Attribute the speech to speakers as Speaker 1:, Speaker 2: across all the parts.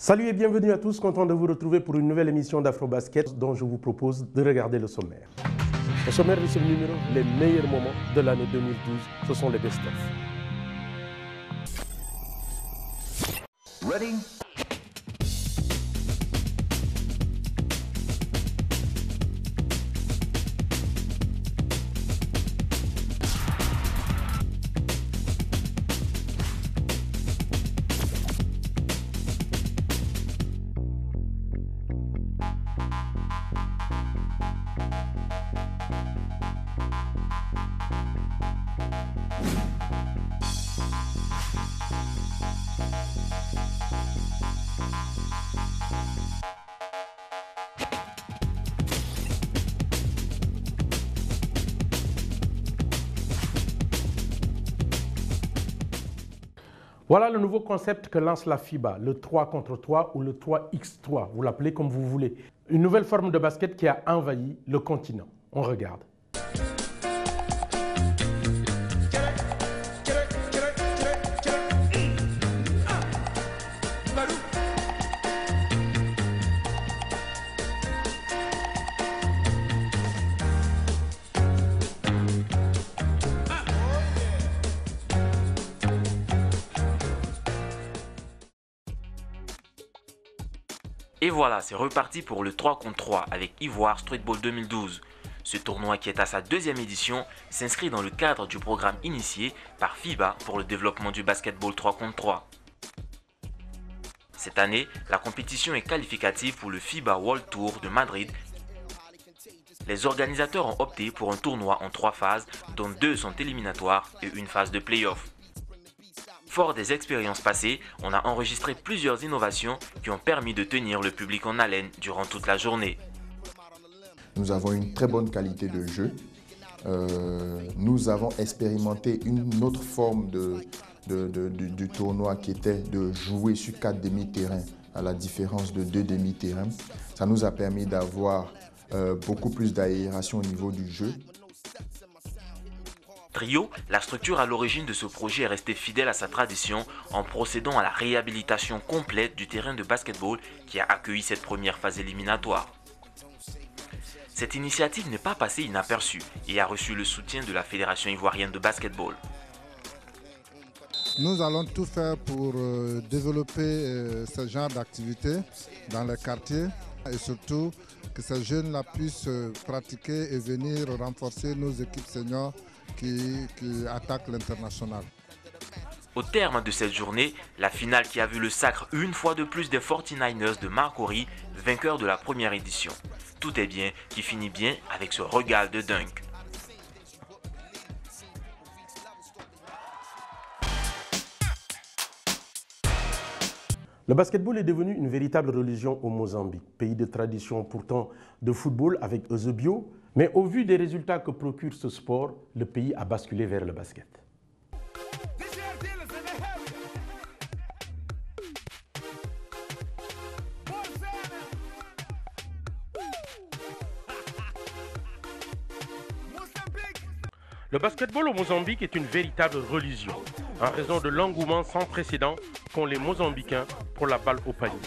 Speaker 1: Salut et bienvenue à tous, content de vous retrouver pour une nouvelle émission d'Afrobasket dont je vous propose de regarder le sommaire. Au sommaire de ce numéro, les meilleurs moments de l'année 2012, ce sont les best-of.
Speaker 2: Ready?
Speaker 1: Voilà le nouveau concept que lance la FIBA, le 3 contre 3 ou le 3x3, vous l'appelez comme vous voulez. Une nouvelle forme de basket qui a envahi le continent. On regarde.
Speaker 3: Et voilà, c'est reparti pour le 3 contre 3 avec Ivoire Streetball 2012. Ce tournoi qui est à sa deuxième édition s'inscrit dans le cadre du programme initié par FIBA pour le développement du basketball 3 contre 3. Cette année, la compétition est qualificative pour le FIBA World Tour de Madrid. Les organisateurs ont opté pour un tournoi en 3 phases, dont 2 sont éliminatoires et une phase de play-off. Fort des expériences passées, on a enregistré plusieurs innovations qui ont permis de tenir le public en haleine durant toute la journée.
Speaker 4: Nous avons une très bonne qualité de jeu. Nous avons expérimenté une autre forme du tournoi qui était de jouer sur 4 demi-terrains à la différence de 2 demi-terrains. Ça nous a permis d'avoir beaucoup plus d'aération au niveau du jeu.
Speaker 3: Trio, la structure à l'origine de ce projet est restée fidèle à sa tradition en procédant à la réhabilitation complète du terrain de basketball qui a accueilli cette première phase éliminatoire. Cette initiative n'est pas passée inaperçue et a reçu le soutien de la Fédération ivoirienne de basketball.
Speaker 5: Nous allons tout faire pour développer ce genre d'activité dans les quartiers et surtout que ces jeunes-là puissent pratiquer et venir renforcer nos équipes seniors qui attaquent l'international.
Speaker 3: Au terme de cette journée, la finale qui a vu le sacre une fois de plus des 49ers de Marcory, vainqueurs de la première édition. Tout est bien qui finit bien avec ce régal de dunk.
Speaker 1: Le basketball est devenu une véritable religion au Mozambique, pays de tradition pourtant de football avec Eusebio. Mais au vu des résultats que procure ce sport, le pays a basculé vers le basket. Le basketball au Mozambique est une véritable religion, en raison de l'engouement sans précédent qu'ont les Mozambicains pour la balle au panier.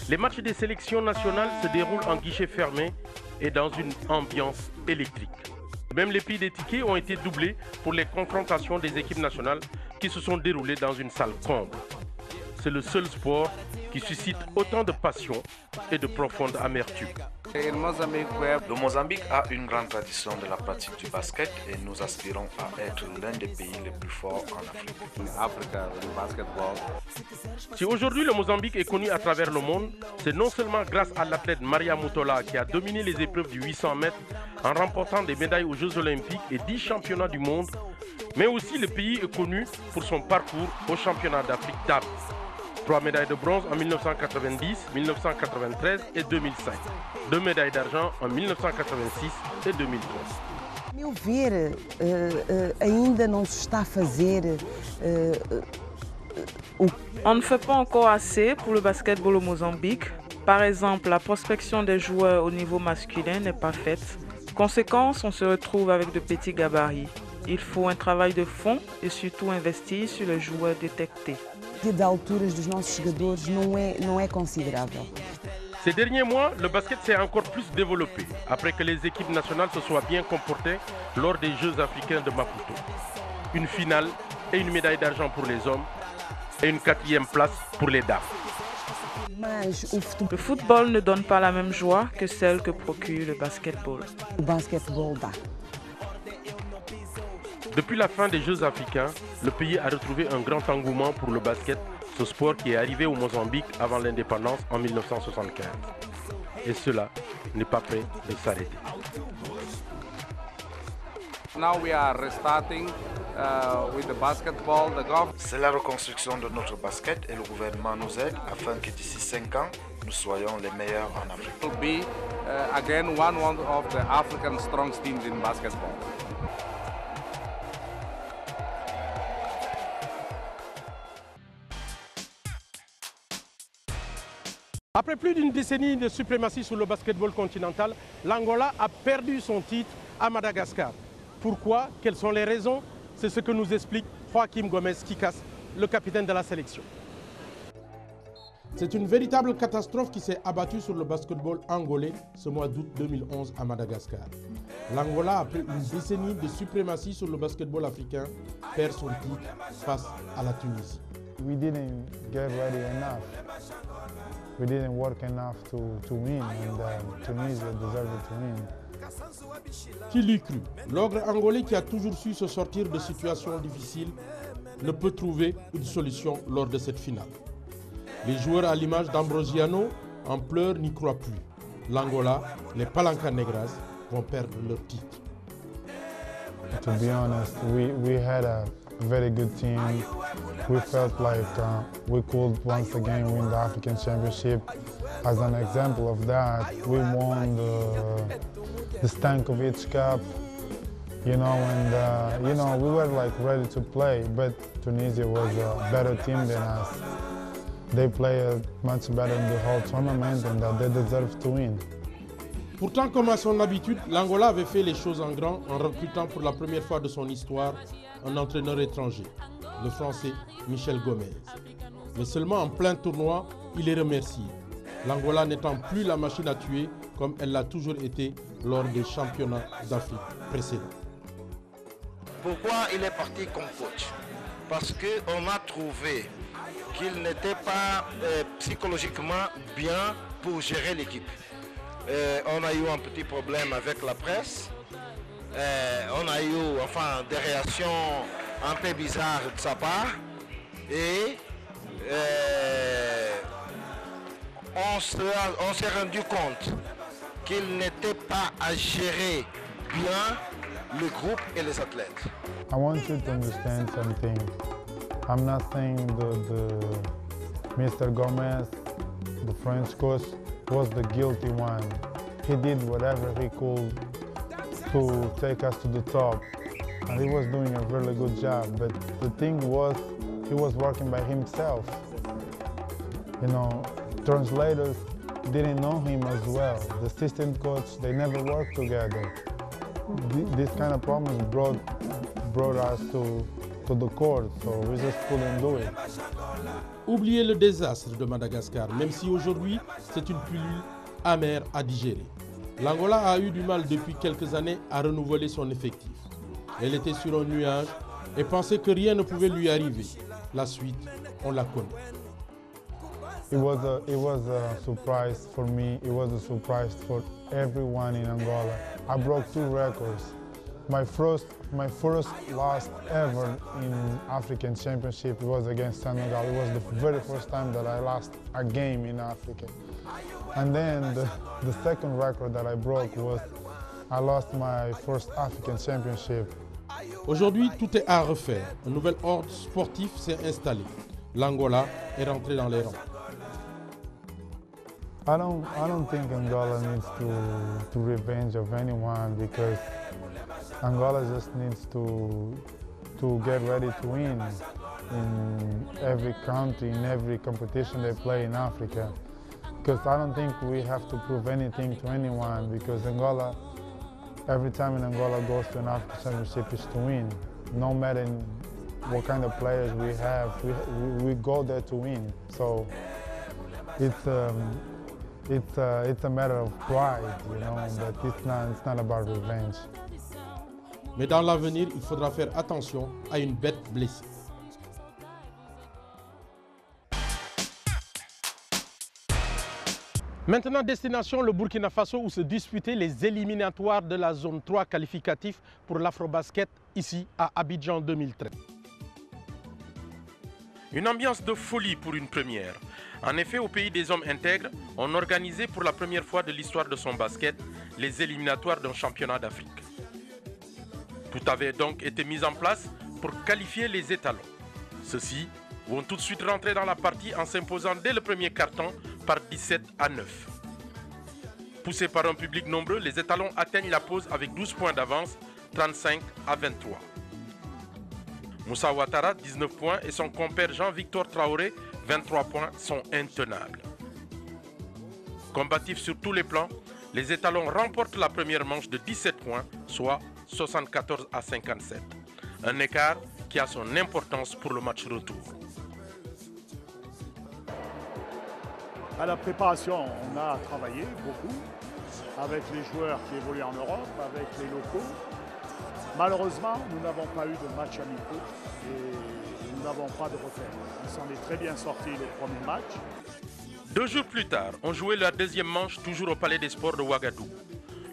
Speaker 1: Les matchs des sélections nationales se déroulent en guichet fermé et dans une ambiance électrique. Même les prix des tickets ont été doublés pour les confrontations des équipes nationales qui se sont déroulées dans une salle comble. C'est le seul sport qui suscite autant de passion et de profonde amertume.
Speaker 6: Le Mozambique a une grande tradition de la pratique du basket et nous aspirons à être l'un des pays les plus forts en Afrique.
Speaker 1: Si aujourd'hui le Mozambique est connu à travers le monde, c'est non seulement grâce à l'athlète Maria Mutola qui a dominé les épreuves du 800 mètres en remportant des médailles aux Jeux Olympiques et 10 championnats du monde, mais aussi le pays est connu pour son parcours au championnat d'Afrique d'Arts. 3 médailles de bronze en 1990, 1993 et 2005. 2 médailles d'argent en 1986 et 2013.
Speaker 7: A meu ver, ainda não se está a fazer
Speaker 8: On ne fait pas encore assez pour le basketball au Mozambique. Par exemple, la prospection des joueurs au niveau masculin n'est pas faite. Conséquence, on se retrouve avec de petits gabarits. Il faut un travail de fond et surtout investir sur les joueurs détectés.
Speaker 7: de alturas dos nossos jogadores não é considerável.
Speaker 1: Ces derniers mois, le basket s'est encore plus développé après que les équipes nationales se soient bien comportées lors des Jeux africains de Maputo. Une finale et une médaille d'argent pour les hommes et une 4e place pour les dames.
Speaker 8: Le football ne donne pas la même joie que celle que procure le basketball.
Speaker 7: O basquetebol dá.
Speaker 1: Depuis la fin des Jeux africains, le pays a retrouvé un grand engouement pour le basket, ce sport qui est arrivé au Mozambique avant l'indépendance en 1975. Et cela n'est pas prêt de s'arrêter.
Speaker 6: Now we are restarting with the basketball. C'est la reconstruction de notre basket et le gouvernement nous aide afin que d'ici 5 ans, nous soyons les meilleurs en Afrique. It will be again one of the African strong teams in basketball.
Speaker 1: Après plus d'une décennie de suprématie sur le basketball continental, l'Angola a perdu son titre à Madagascar. Pourquoi? Quelles sont les raisons? C'est ce que nous explique Joaquim Gomez Kikas, le capitaine de la sélection. C'est une véritable catastrophe qui s'est abattue sur le basketball angolais ce mois d'août 2011 à Madagascar. L'Angola, après une décennie de suprématie sur le basketball africain, perd son titre face à la Tunisie.
Speaker 2: We didn't get ready enough. We didn't work enough to win, and Tunisia deserved to win.
Speaker 1: Qui l'eût cru? L'ogre angolais qui a toujours su se sortir de situations difficiles ne peut trouver une solution lors de cette finale. Les joueurs à l'image d'Ambrosiano en pleurent n'y croient plus. L'Angola, les Palanca Negras, vont perdre leur titre.
Speaker 2: To be honest, we had a very good team. We felt like we could once again win the African Championship. As an example of that, we won the Stankovic Cup, you know, and you know, we were like ready to play, but Tunisia was a better team than us. They played much better in the whole tournament and they deserved to win.
Speaker 1: Pourtant, comme à son habitude, l'Angola avait fait les choses en grand en recrutant pour la première fois de son histoire un entraîneur étranger, le Français Michel Gomez. Mais seulement en plein tournoi, il est remercié. L'Angola n'étant plus la machine à tuer comme elle l'a toujours été lors des championnats d'Afrique précédents.
Speaker 9: Pourquoi il est parti comme coach? Parce qu'on a trouvé qu'il n'était pas psychologiquement bien pour gérer l'équipe. On a eu un petit problème avec la presse. On a eu des réactions un peu bizarres de sa part. Et on s'est rendu compte qu'il n'était pas à gérer bien le groupe et les athlètes.
Speaker 2: I want you to understand something. I'm not saying the Mr. Gomez, the French coach, was the guilty one. He did whatever he could to take us to the top. And he was doing a really good job. But the thing was, he was working by himself. You know, translators didn't know him as well. The assistant coach, they never worked together. This kind of problems brought us to the court, so we just couldn't do it.
Speaker 1: Oubliez le désastre de Madagascar, même si aujourd'hui c'est une pilule amère à digérer. L'Angola a eu du mal depuis quelques années à renouveler son effectif. Elle était sur un nuage et pensait que rien ne pouvait lui arriver. La suite, on la connaît.
Speaker 2: It was a surprise for me. It was a surprise for everyone in Angola. I broke 2 records. My first loss ever in African Championship was against Senegal. It was the very first time that I lost a game in Africa. And then the second record that I broke was I lost my first African Championship.
Speaker 1: Aujourd'hui, tout est à refaire. Un nouvel ordre sportif s'est installé. L'Angola est rentré dans les rangs.
Speaker 2: I don't think Angola needs to revenge of anyone, because Angola just needs to get ready to win in every country, in every competition they play in Africa. Because I don't think we have to prove anything to anyone, because Angola, every time Angola goes to an African Championship is to win, no matter what kind of players we have. We go there to win. So it's a matter of pride, you know, but it's not about revenge.
Speaker 1: Mais dans l'avenir, il faudra faire attention à une bête blessée. Maintenant, destination le Burkina Faso où se disputaient les éliminatoires de la zone 3 qualificatif pour l'Afrobasket ici à Abidjan 2013. Une ambiance de folie pour une première. En effet, au pays des hommes intègres, on organisait pour la première fois de l'histoire de son basket les éliminatoires d'un championnat d'Afrique. Tout avait donc été mis en place pour qualifier les étalons. Ceux-ci vont tout de suite rentrer dans la partie en s'imposant dès le premier carton par 17-9. Poussés par un public nombreux, les étalons atteignent la pause avec 12 points d'avance, 35-23. Moussa Ouattara, 19 points, et son compère Jean-Victor Traoré, 23 points, sont intenables. Combatifs sur tous les plans, les étalons remportent la première manche de 17 points, soit 74-57. Un écart qui a son importance pour le match retour.
Speaker 10: À la préparation, on a travaillé beaucoup avec les joueurs qui évoluent en Europe, avec les locaux. Malheureusement, nous n'avons pas eu de match amicaux et nous n'avons pas de repères. On s'en est très bien sortis le premier match.
Speaker 1: 2 jours plus tard, on jouait la deuxième manche toujours au Palais des Sports de Ouagadougou.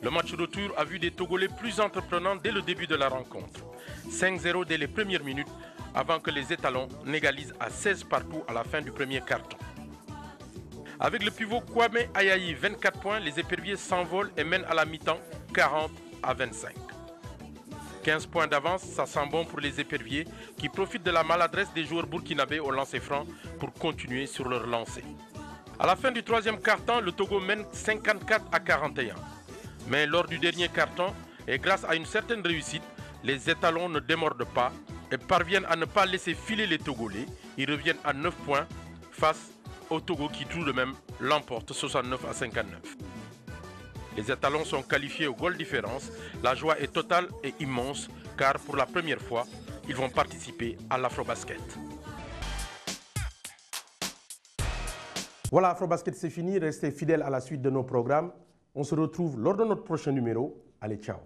Speaker 1: Le match retour a vu des Togolais plus entreprenants dès le début de la rencontre. 5-0 dès les premières minutes avant que les étalons n'égalisent à 16 partout à la fin du premier quart-temps. Avec le pivot Kwame Ayayi, 24 points, les éperviers s'envolent et mènent à la mi-temps 40-25. 15 points d'avance, ça sent bon pour les éperviers qui profitent de la maladresse des joueurs burkinabés au lancer franc pour continuer sur leur lancée. À la fin du troisième quart-temps, le Togo mène 54-41. Mais lors du dernier quart-temps, et grâce à une certaine réussite, les étalons ne démordent pas et parviennent à ne pas laisser filer les Togolais. Ils reviennent à 9 points face au Togo qui tout de même l'emporte 69-59. Les étalons sont qualifiés au goal différence. La joie est totale et immense car pour la première fois, ils vont participer à l'Afrobasket. Voilà, Afrobasket c'est fini. Restez fidèles à la suite de nos programmes. On se retrouve lors de notre prochain numéro. Allez, ciao.